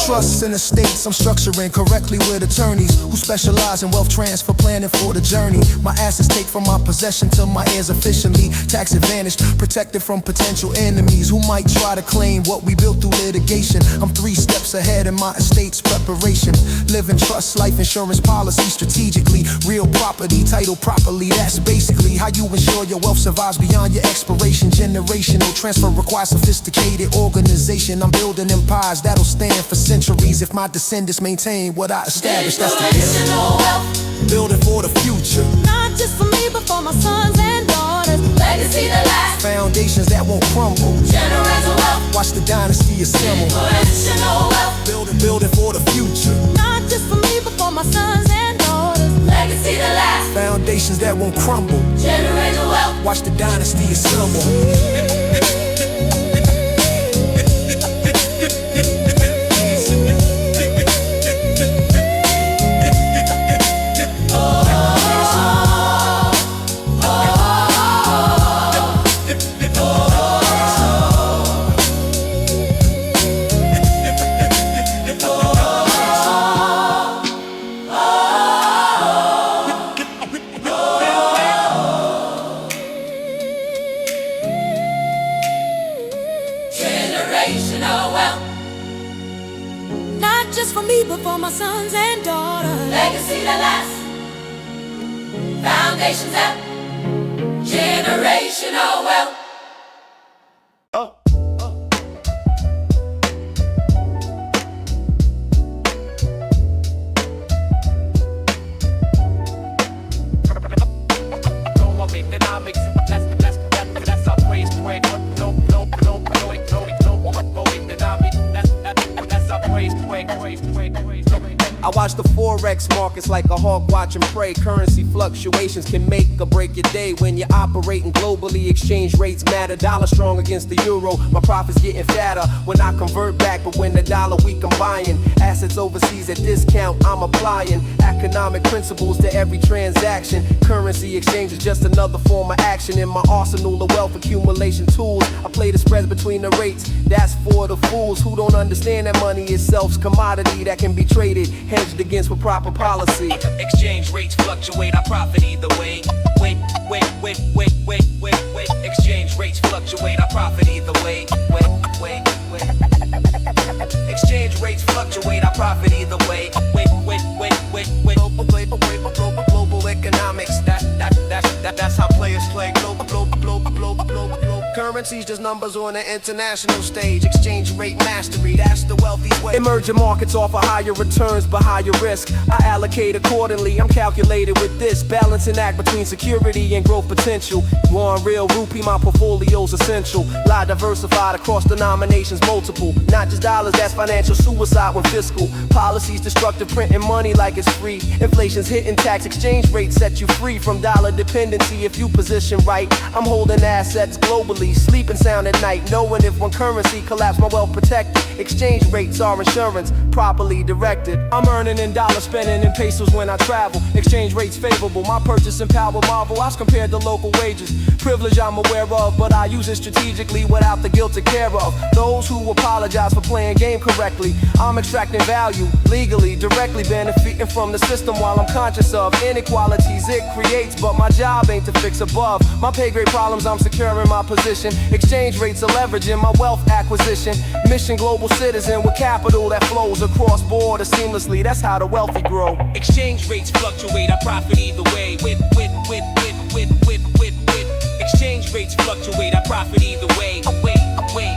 Trusts and estates I'm structuring correctly with attorneys who specialize in wealth transfer planning for the journey. My assets take from my possession to my heirs efficiently. Tax advantaged, protected from potential enemies who might try to claim what we built through litigation. I'm 3 steps ahead in my estate's preparation. Living trust, life insurance policy strategically. Real property, title properly, that's basically how you ensure your wealth survives beyond your expiration. Generational transfer requires sophisticated organization. I'm building empires that'll stand for centuries if my descendants maintain what I established. That's the Generational wealth, building for the future. not just for me, but for my sons and daughters. Legacy that lasts, Foundations that won't crumble, generational wealth, watch the dynasty assemble. generational wealth, Building for the future. not just for me, but for my sons and daughters. Legacy that lasts, Foundations that won't crumble, generational wealth. watch the dynasty assemble. Generational wealth. Not just for me, but for my sons and daughters. Legacy that lasts. Foundations that generational wealth. I watch the Forex markets like a hawk watching prey. Currency fluctuations can make or break your day. When you're operating globally, exchange rates matter. Dollar strong against the euro, my profits getting fatter when I convert back. But when the dollar weak, I'm buying assets overseas at discount. I'm applying economic principles to every transaction. Currency exchange is just another form of action. In my arsenal of wealth accumulation tools, I play the spreads between the rates. That's for the fools who don't understand that money itself's commodity that can be traded, hedged against with proper policy. Exchange rates fluctuate, I profit either way. Wait. Exchange rates fluctuate, I profit either way. Wait. Exchange rates fluctuate, I profit either way. Wait. Global economics, that's how players play. Global. Currency's just numbers on the international stage. Exchange rate mastery, that's the wealthy's way. Emerging markets offer higher returns but higher risk. I allocate accordingly, I'm calculated with this balancing act between security and growth potential. One real rupee, my portfolio's essential. Lie diversified across denominations multiple. Not just dollars, that's financial suicide when fiscal policies destructive, printing money like it's free. Inflation's hitting tax, exchange rates set you free from dollar dependency if you position right. I'm holding assets globally, sleeping sound at night, knowing if one currency collapse, my wealth protected. Exchange rates are insurance, properly directed. I'm earning in dollars, spending in pesos when I travel. Exchange rates favorable, my purchasing power marvelous compared to local wages. Privilege I'm aware of, but I use it strategically without the guilt to care of. Those who apologize for playing game correctly, I'm extracting value legally, directly benefiting from the system while I'm conscious of inequalities it creates, but my job ain't to fix above my pay grade problems. I'm securing my position. Exchange rates are leveraging my wealth acquisition. Mission global citizen with capital that flows across borders seamlessly. That's how the wealthy grow. Exchange rates fluctuate, I profit either way. With. Exchange rates fluctuate, I profit either way. Wait.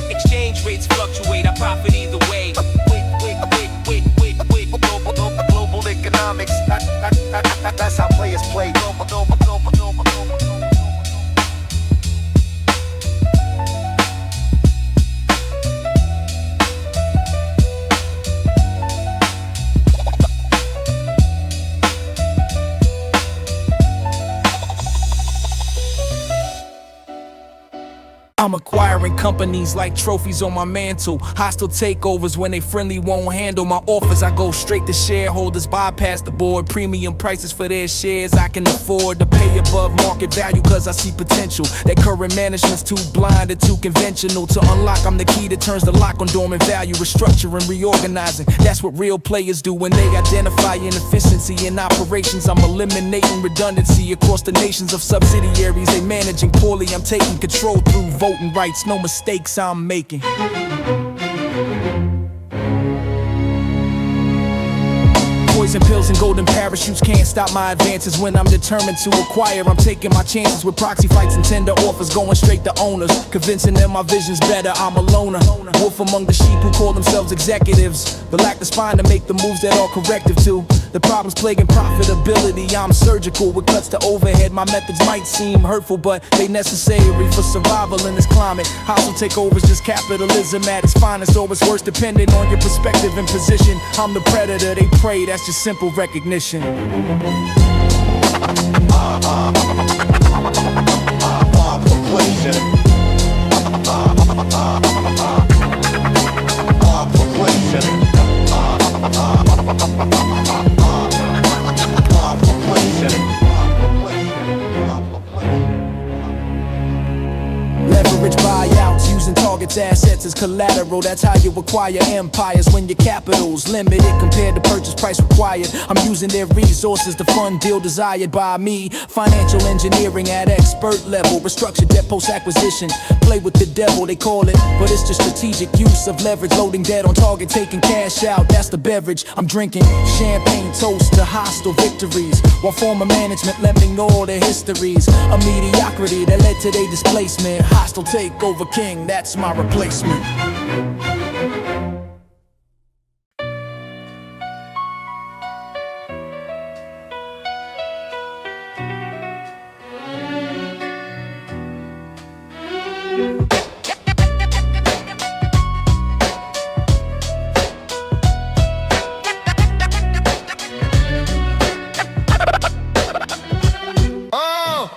Exchange rates fluctuate, I profit either way. Wait. Global economics, that's how players play. Global. I'm acquiring companies like trophies on my mantle. Hostile takeovers when they friendly won't handle my offers. I go straight to shareholders, bypass the board. Premium prices for their shares I can afford to pay above market value, cause I see potential. That current management's too blind and too conventional. To unlock, I'm the key that turns the lock on dormant value. Restructuring, reorganizing, that's what real players do. When they identify inefficiency in operations, I'm eliminating redundancy across the nations of subsidiaries. They managing poorly, I'm taking control through voting rights, no mistakes I'm making. Poison pills and golden parachutes can't stop my advances. When I'm determined to acquire, I'm taking my chances with proxy fights and tender offers, going straight to owners, convincing them my vision's better. I'm a loner, wolf among the sheep who call themselves executives, but lack the spine to make the moves that are corrective to the problems plaguing profitability. I'm surgical with cuts to overhead. My methods might seem hurtful, but they necessary for survival in this climate. Hostile takeovers, just capitalism at its finest, or its worst, depending on your perspective and position. I'm the predator, they prey, that's just simple recognition. Leverage buyouts, Using targets' assets as collateral, that's how you acquire empires. When your capital's limited compared to purchase price required, I'm using their resources to fund deal desired by me. Financial engineering at expert level, restructured debt post-acquisition. Play with the devil, they call it, but it's just strategic use of leverage. Loading debt on target, taking cash out, that's the beverage I'm drinking. Champagne toast to hostile victories, while former management lending all their histories. A mediocrity that led to their displacement. Hostile takeover king, that's my replacement.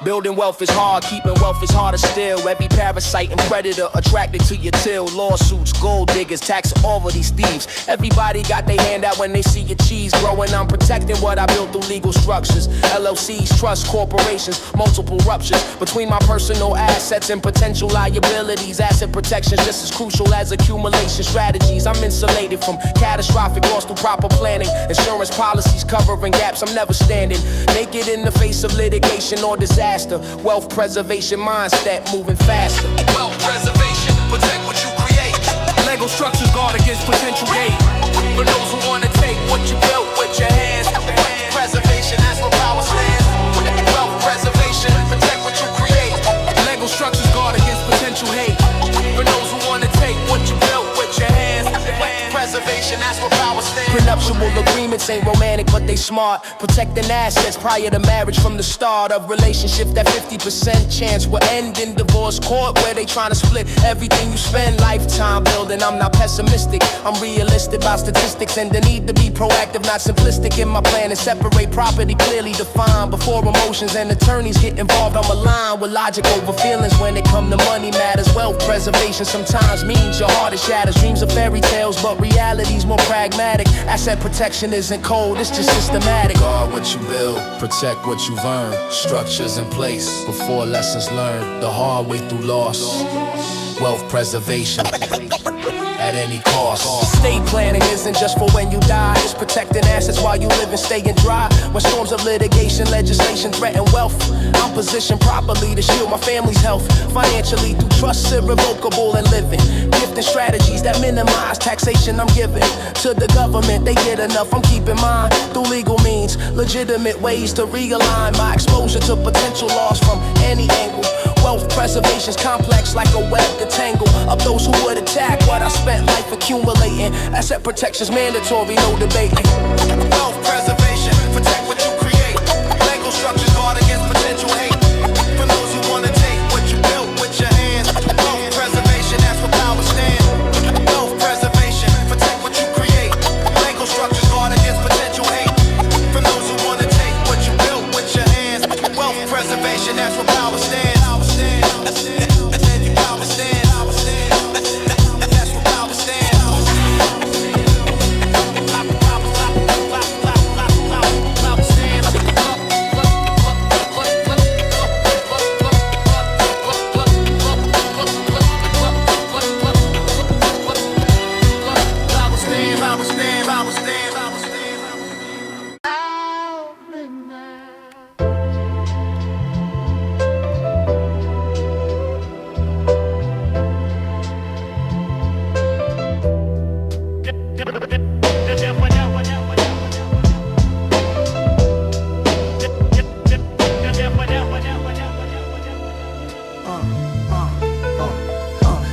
Building wealth is hard, keeping wealth is harder still. Every parasite and predator attracted to your till. Lawsuits, gold diggers, tax all of these thieves. Everybody got their hand out when they see your cheese growing. I'm protecting what I built through legal structures. LLCs, trust corporations, multiple ruptures between my personal assets and potential liabilities. Asset protection just as crucial as accumulation strategies. I'm insulated from catastrophic loss through proper planning. Insurance policies covering gaps I'm never standing. Naked in the face of litigation or disaster. Wealth preservation mindset moving faster. Wealth preservation, protect what you create. Lego structures guard against potential hate. For those who wanna take what you built with your hands. Preservation, that's where power stands. Wealth preservation, protect what you create. Lego structures guard against potential hate. For those who wanna take what you built with your hands. Preservation, that's where power stands. Prenuptial agreements ain't romantic, but they smart. Protecting assets prior to marriage from the start of relationship. That 50% chance will end in divorce court, where they trying to split everything you spend. Lifetime building, I'm not pessimistic. I'm realistic about statistics and the need to be proactive, not simplistic in my plan. And separate property clearly defined before emotions and attorneys get involved. I'm aligned with logic over feelings when it come to money matters. Wealth preservation sometimes means your heart is shattered. Dreams are fairy tales, but reality's more pragmatic. Asset protection isn't cold, it's just systematic. Guard what you build, protect what you've earned. Structures in place before lessons learned. The hard way through loss. Wealth preservation at any cost. Estate planning isn't just for when you die. It's protecting assets while you live and staying dry. When storms of litigation, legislation threaten wealth, I'm positioned properly to shield my family's health. Financially through trusts, irrevocable and living. Gifting strategies that minimize taxation I'm giving to the government. They get enough, I'm keeping mine through legal means. Legitimate ways to realign my exposure to potential loss from any angle. Wealth preservation's complex like a web to tangle up those who would attack what I spent life accumulating. Asset protection's mandatory, no debating. Wealth preservation, protect what you create. Lego structures guard against potential hate. For those who wanna take what you built with your hands. Wealth preservation, that's where power stands. Wealth preservation, protect what you create. Lego structures guard against potential hate. For those who wanna take what you built with your hands. Wealth preservation, that's where power stands.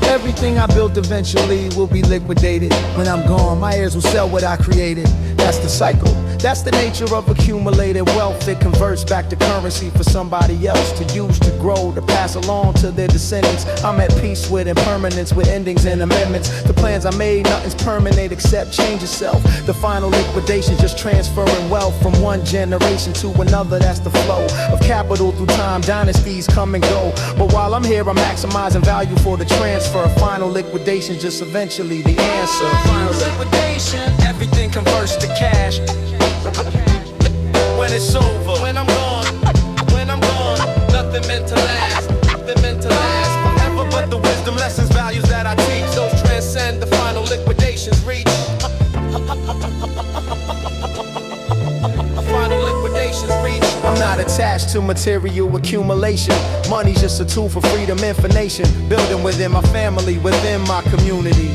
Everything I built eventually will be liquidated. When I'm gone, my heirs will sell what I created. That's the cycle. That's the nature of accumulated wealth. It converts back to currency for somebody else to use, to grow, to pass along to their descendants. I'm at peace with impermanence, with endings and amendments. The plans I made, nothing's permanent except change itself. The final liquidation, just transferring wealth from one generation to another. That's the flow of capital through time. Dynasties come and go, but while I'm here, I'm maximizing value for the transfer. Final liquidation, just eventually the answer. Final liquidation, everything converts to cash. When it's over, when I'm gone, nothing meant to last, nothing meant to last forever. But the wisdom, lessons, values attached to material accumulation. Money's just a tool for freedom, information. Building within my family, within my community.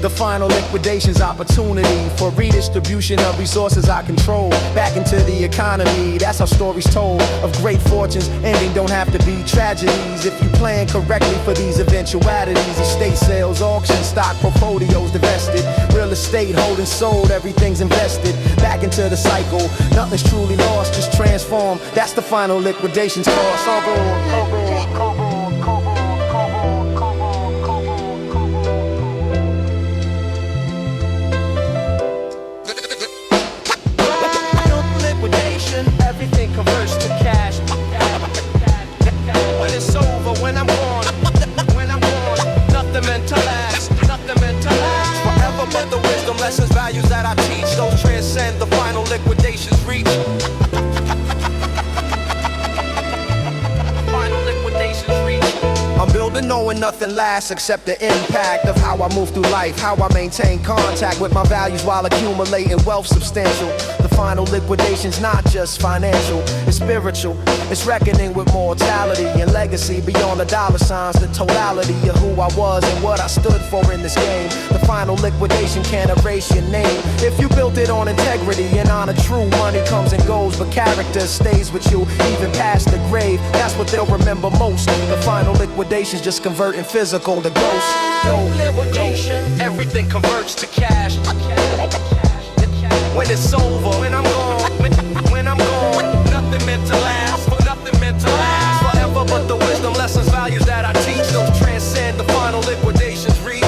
The final liquidation's opportunity for redistribution of resources I control back into the economy. That's how stories told of great fortunes ending don't have to be tragedies if you plan correctly for these eventualities. Estate sales, auctions, stock portfolios divested, real estate hold and sold, everything's invested back into the cycle. Nothing's truly lost, just transformed. That's the final liquidation's cost. Everything converts to cash. When it's over, when I'm gone, nothing meant to last, nothing meant to last forever. But the wisdom, lessons, values that I teach, those transcend the final liquidation's reach. Final liquidation's reach. I'm building knowing nothing lasts except the impact of how I move through life, how I maintain contact with my values while accumulating wealth substantial. The final liquidation's not just financial, it's spiritual. It's reckoning with mortality and legacy beyond the dollar signs, the totality of who I was and what I stood for in this game. The final liquidation can't erase your name if you built it on integrity and honor. True money comes and goes, but character stays with you even past the grave. That's what they'll remember most. The final liquidation's just converting physical to ghost. No liquidation, everything converts to cash. When it's over, when I'm gone, when I'm gone, nothing meant to last, nothing meant to last forever. But the wisdom, lessons, values that I teach, those transcend the final liquidation's reach.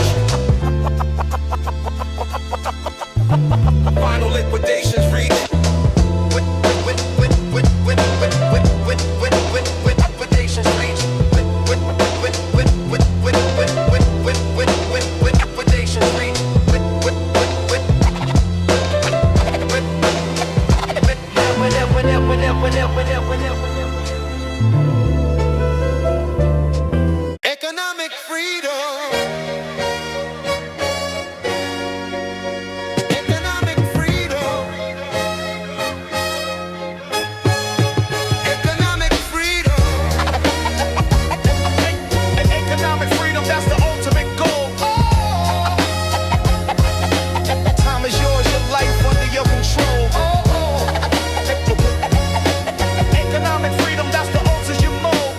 Final liquidation's reach. Economic freedom. Economic freedom. Economic freedom. Economic freedom, that's the ultimate goal. Time is yours, your life under your control. Economic freedom, that's the ultimate goal.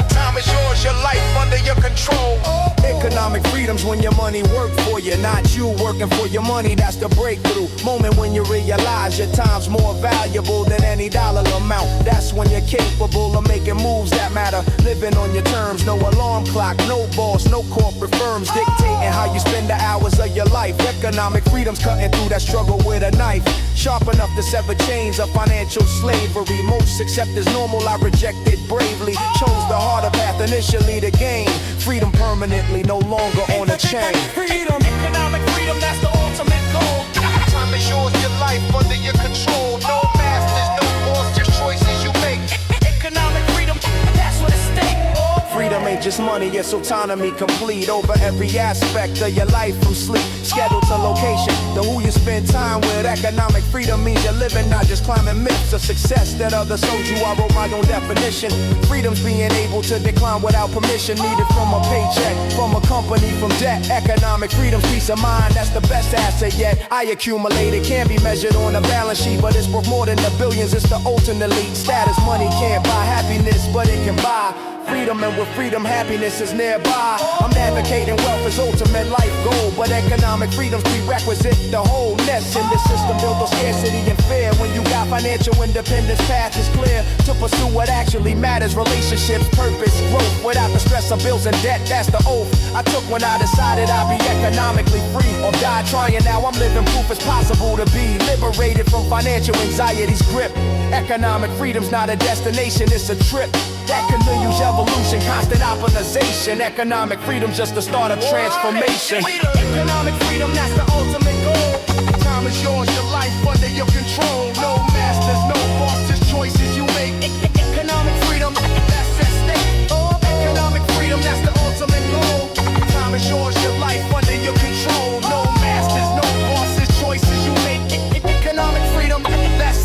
Time is yours, your life under your control. Economic freedom's when your money work for you, not you working for your money. That's the breakthrough moment when you realize your time's more valuable than any dollar amount. That's when you're capable of making moves that matter, living on your terms. No alarm clock, no boss, no corporate firms dictating how you spend the hours of your life. Economic freedom's cutting through that struggle with a knife, sharp enough to sever chains of financial slavery. Most accept as normal, I rejected bravely. Chose the harder path initially to gain freedom permanently, no longer on a chain. Freedom, economic freedom, that's the ultimate goal. Time is yours, your life under your control. No masters, no boss, just choices you make. Economic freedom, that's what it's stake. Freedom ain't just money, it's autonomy complete over every aspect of your life, from sleep, schedule to location, to who you spend time with. Economic freedom means you're living, not just climbing myths of success that others told you. I wrote my own definition. Freedom's being able to decline without permission, needed from a paycheck, from a company, from debt. Economic freedom's peace of mind, that's the best asset yet I accumulated. Can't be measured on a balance sheet, but it's worth more than the billions. It's the ultimate elite status. Money can't buy happiness, but it can buy freedom, and with freedom, happiness is nearby. I'm advocating wealth as ultimate life goal, but economic freedom's prerequisite, the wholeness in this system built on scarcity and fear. When you got financial independence, path is clear to pursue what actually matters. Relationships, purpose, growth, without the stress of bills and debt. That's the oath I took when I decided I'd be economically free, or die trying. Now I'm living proof it's possible to be liberated from financial anxiety's grip. Economic freedom's not a destination, it's a trip that continues evolution, constant optimization. Economic freedom's just the start of transformation. Economic freedom, that's the ultimate goal. Time is yours, your life under your control. No masters, no boss, just choices you make. Economic freedom, that's at stake. Economic freedom, that's the ultimate goal. Time is yours, your life under your control. No masters, no bosses, choices you make. Economic freedom, that's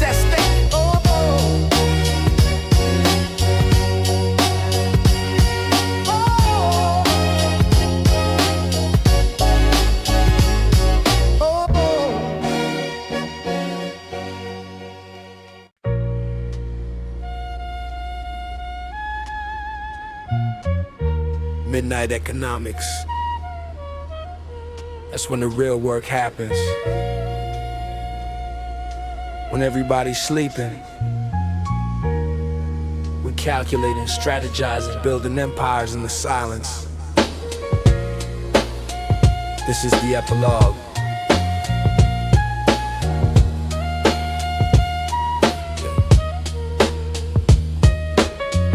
Midnight economics. That's when the real work happens. When everybody's sleeping, we calculating, strategizing, building empires in the silence. This is the epilogue.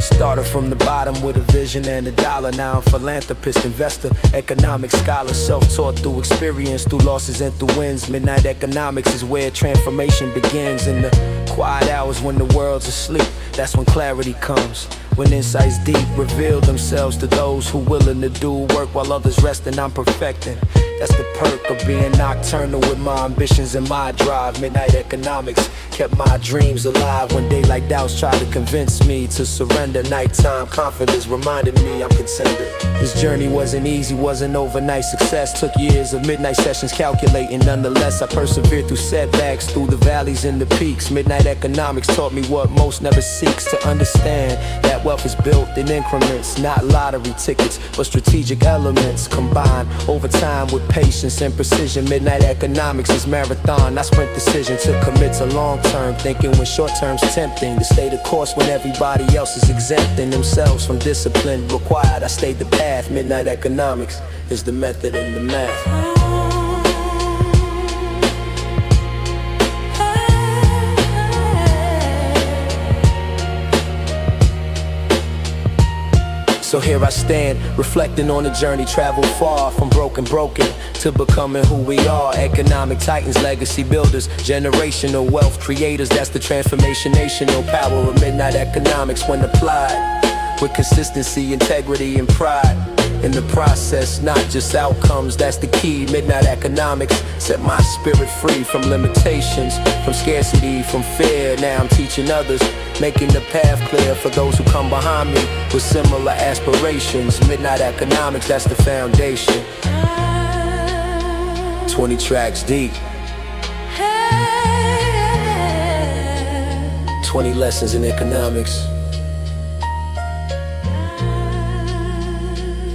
Started from the bottom with a vision and a dollar. Now I'm philanthropist, investor, economic scholar, self-taught through experience, through losses and through wins. Midnight economics is where transformation begins. In the quiet hours when the world's asleep, that's when clarity comes. When insights deep reveal themselves to those who willing to do work while others resting, I'm perfecting. That's the perk of being nocturnal with my ambitions and my drive. Midnight economics kept my dreams alive when daylight doubts tried to convince me to surrender. Nighttime confidence reminded me I'm contender. This journey wasn't easy, wasn't overnight success. Took years of midnight sessions calculating. Nonetheless, I persevered through setbacks, through the valleys and the peaks. Midnight economics taught me what most never seeks to understand. That wealth is built in increments, not lottery tickets, but strategic elements combined over time with patience and precision. Midnight economics is marathon, not sprint decision. To commit to long-term thinking when short-term's tempting. To stay the course when everybody else is exempting themselves from discipline required. I stayed the path. Midnight economics is the method and the math. So here I stand, reflecting on the journey traveled far. From broken to becoming who we are. Economic titans, legacy builders, generational wealth creators. That's the transformational power of midnight economics when applied with consistency, integrity, and pride. In the process, not just outcomes, that's the key. Midnight economics set my spirit free from limitations, from scarcity, from fear. Now I'm teaching others, making the path clear for those who come behind me with similar aspirations. Midnight economics, that's the foundation. 20 tracks deep, 20 lessons in economics.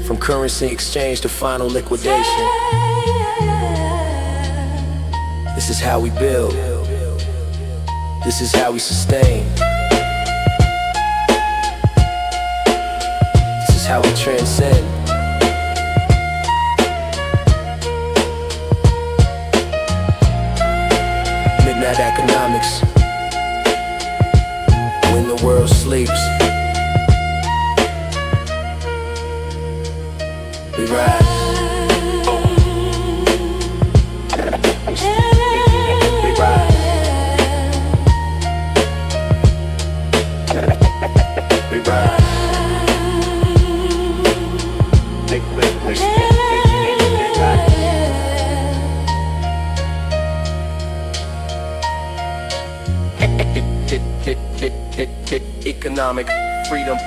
From currency exchange to final liquidation. This is how we build. This is how we sustain. This is how we transcend. Midnight economics. When the world sleeps, we rise. We rise. We rise. Economic freedom.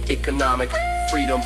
Economic freedom.